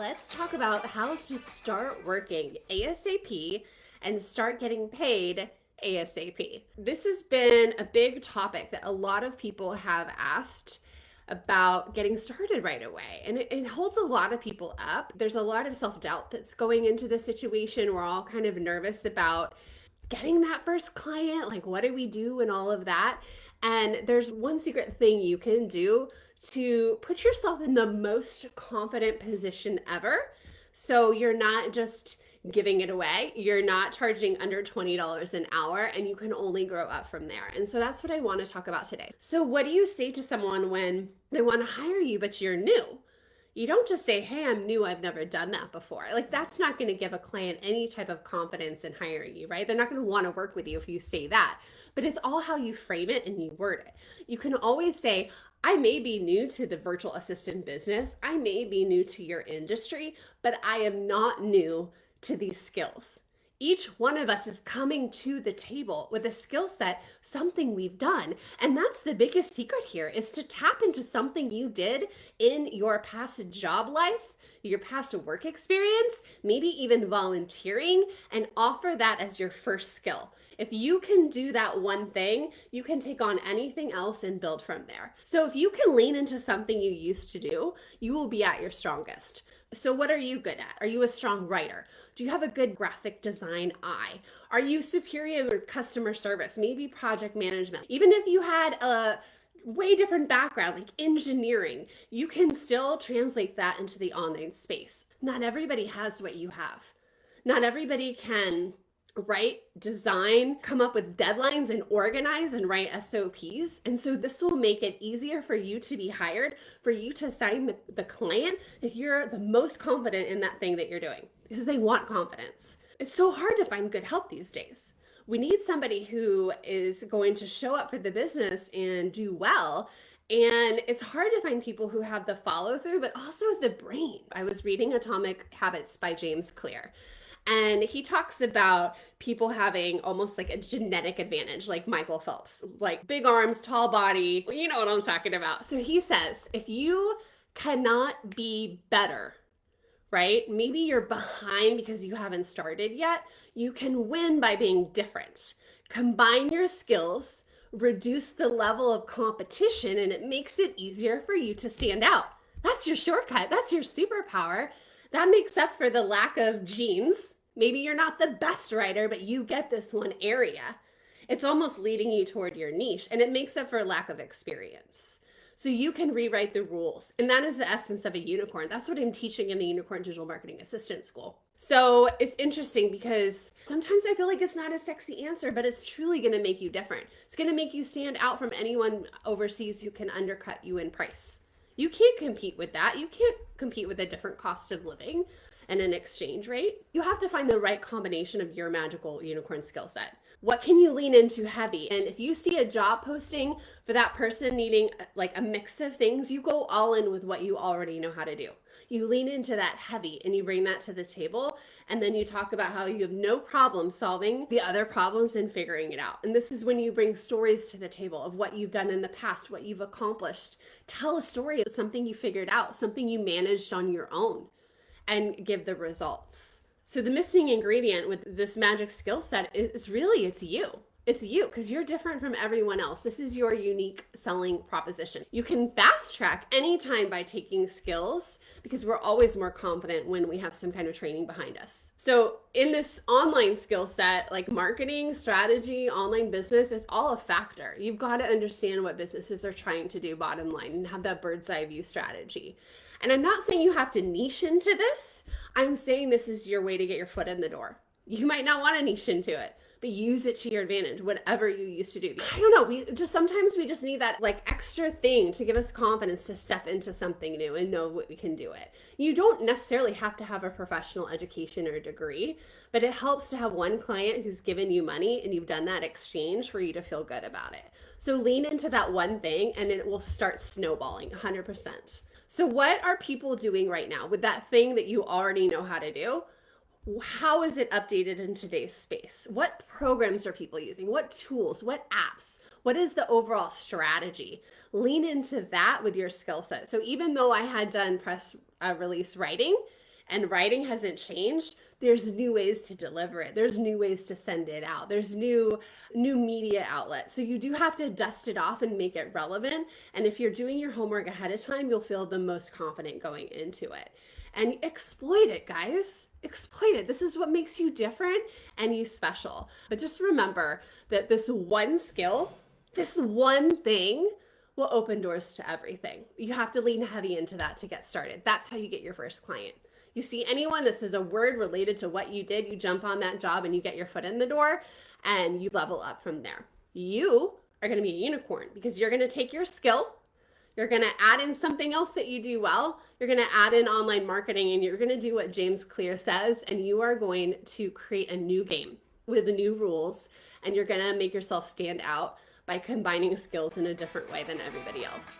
let's talk about how to start working ASAP and start getting paid ASAP. This has been a big topic that a lot of people have asked about getting started right away. And it holds a lot of people up. There's a lot of self doubt that's going into the situation. We're all kind of nervous about getting that first client. Like, what do we do and all of that? And there's one secret thing you can do to put yourself in the most confident position ever. So you're not just giving it away. You're not charging under $20 an hour, and you can only grow up from there. And so that's what I want to talk about today. So what do you say to someone when they want to hire you, but you're new? You don't just say, hey, I'm new, I've never done that before. Like, that's not going to give a client any type of confidence in hiring you, right? They're not going to want to work with you if you say that. But it's all how you frame it and you word it. You can always say, I may be new to the virtual assistant business. I may be new to your industry, but I am not new to these skills. Each one of us is coming to the table with a skill set, something we've done. And that's the biggest secret here, is to tap into something you did in your past job life, your past work experience, maybe even volunteering, and offer that as your first skill. If you can do that one thing, you can take on anything else and build from there. So if you can lean into something you used to do, you will be at your strongest. So what are you good at? Are you a strong writer? Do you have a good graphic design eye? Are you superior with customer service? Maybe project management. Even if you had a way different background, like engineering, you can still translate that into the online space. Not everybody has what you have. Not everybody can write, design, come up with deadlines and organize and write SOPs. And so this will make it easier for you to be hired, for you to sign the client if you're the most confident in that thing that you're doing, because they want confidence. It's so hard to find good help these days. We need somebody who is going to show up for the business and do well. And it's hard to find people who have the follow through, but also the brain. I was reading Atomic Habits by James Clear. And he talks about people having almost like a genetic advantage, like Michael Phelps, like big arms, tall body. You know what I'm talking about. So he says, if you cannot be better, right? Maybe you're behind because you haven't started yet. You can win by being different. Combine your skills, reduce the level of competition, and it makes it easier for you to stand out. That's your shortcut. That's your superpower. That makes up for the lack of genes. Maybe you're not the best writer, but you get this one area. It's almost leading you toward your niche, and it makes up for lack of experience. So you can rewrite the rules. And that is the essence of a unicorn. That's what I'm teaching in the Unicorn Digital Marketing Assistant School. So it's interesting because sometimes I feel like it's not a sexy answer, but it's truly going to make you different. It's going to make you stand out from anyone overseas who can undercut you in price. You can't compete with that. You can't compete with a different cost of living and an exchange rate. You have to find the right combination of your magical unicorn skill set. What can you lean into heavy? And if you see a job posting for that person needing like a mix of things, you go all in with what you already know how to do. You lean into that heavy and you bring that to the table. And then you talk about how you have no problem solving the other problems and figuring it out. And this is when you bring stories to the table of what you've done in the past, what you've accomplished. Tell a story of something you figured out, something you managed on your own, and give the results. So the missing ingredient with this magic skill set is really, it's you. It's you, because you're different from everyone else. This is your unique selling proposition. You can fast track anytime by taking skills, because we're always more confident when we have some kind of training behind us. So in this online skill set, like marketing, strategy, online business, is all a factor. You've got to understand what businesses are trying to do, bottom line, and have that bird's eye view strategy. And I'm not saying you have to niche into this. I'm saying this is your way to get your foot in the door. You might not want to niche into it, but use it to your advantage, whatever you used to do. I don't know, sometimes we just need that like extra thing to give us confidence to step into something new and know what we can do it. You don't necessarily have to have a professional education or degree, but it helps to have one client who's given you money and you've done that exchange for you to feel good about it. So lean into that one thing and it will start snowballing 100%. So what are people doing right now with that thing that you already know how to do? How is it updated in today's space? What programs are people using? What tools? What apps? What is the overall strategy? Lean into that with your skill set. So even though I had done press release writing and writing hasn't changed, there's new ways to deliver it. There's new ways to send it out. There's new media outlets. So you do have to dust it off and make it relevant. And if you're doing your homework ahead of time, you'll feel the most confident going into it. And exploit it, guys. Exploit it. This is what makes you different and you special. But just remember that this one skill, this one thing will open doors to everything. You have to lean heavy into that to get started. That's how you get your first client. You see anyone that says a word related to what you did, you jump on that job and you get your foot in the door and you level up from there. You are going to be a unicorn because you're going to take your skill, you're going to add in something else that you do well, you're going to add in online marketing, and you're going to do what James Clear says, and you are going to create a new game with new rules, and you're going to make yourself stand out by combining skills in a different way than everybody else.